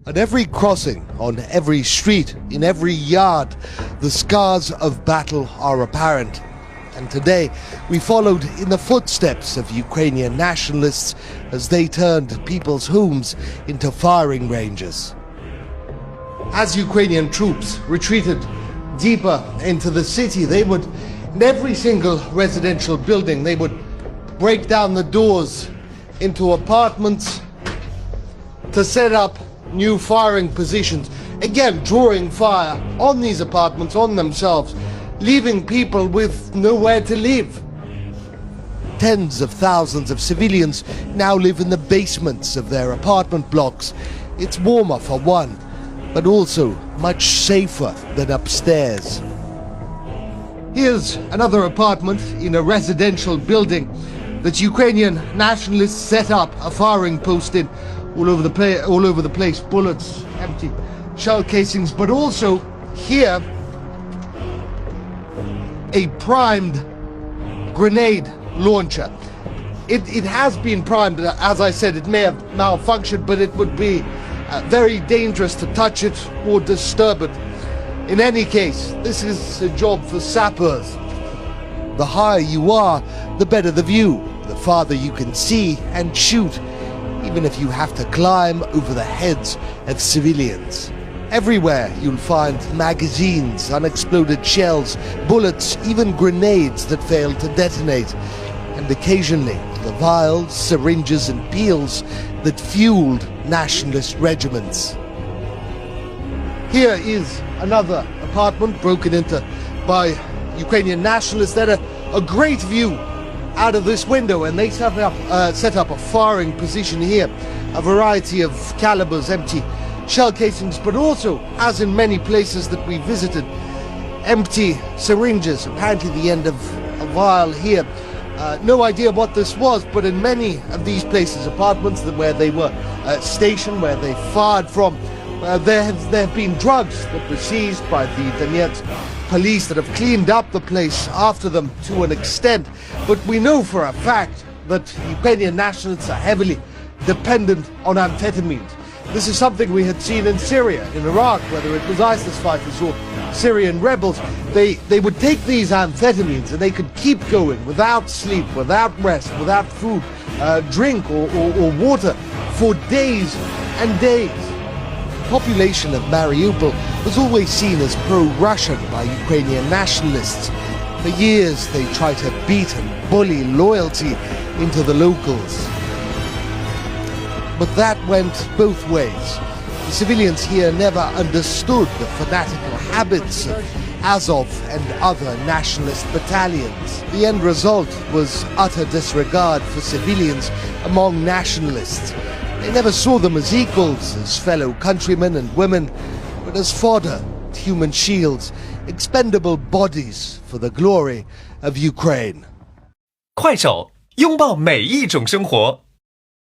At every crossing, on every street, in every yard, the scars of battle are apparent. And today, we followed in the footsteps of Ukrainian nationalists as they turned people's homes into firing ranges. As Ukrainian troops retreated deeper into the city, they would, in every single residential building, they would break down the doors into apartments to set up new firing positions, again drawing fire on these apartments, on themselves, leaving people with nowhere to live. Tens of thousands of civilians now live in the basements of their apartment blocks. It's warmer for one, but also much safer than upstairs. Here's another apartment in a residential building that Ukrainian nationalists set up a firing post in. All over the place, bullets, empty shell casings, but also here a primed grenade launcher. It has been primed, as I said. It may have malfunctioned, but it would be very dangerous to touch it or disturb it. In any case, this is a job for sappers. The higher you are, the better the view, the farther you can see and shoot, even if you have to climb over the heads of civilians. Everywhere you'll find magazines, unexploded shells, bullets, even grenades that fail to detonate, and occasionally the vials, syringes and peels that fueled nationalist regiments. Here is another apartment broken into by Ukrainian nationalists that are a great view out of this window, and they set up a firing position here, a variety of calibers, empty shell casings, but also, as in many places that we visited, empty syringes, apparently the end of a vial here. No idea what this was, but in many of these places, apartments where they were stationed, where they fired from, there have been drugs that were seized by the Donetsk police that have cleaned up the place after them to an extent. But we know for a fact that Ukrainian nationalists are heavily dependent on amphetamines. This is something we had seen in Syria, in Iraq, whether it was ISIS fighters or Syrian rebels. They would take these amphetamines and they could keep going without sleep, without rest, without food, drink or water for days and days. The population of Mariupol was always seen as pro-Russian by Ukrainian nationalists. For years they tried to beat and bully loyalty into the locals. But that went both ways. The civilians here never understood the fanatical habits of Azov and other nationalist battalions. The end result was utter disregard for civilians among nationalists. They never saw them as equals, as fellow countrymen and women, but as fodder, human shields, expendable bodies for the glory of Ukraine. 快手，拥抱每一种生活。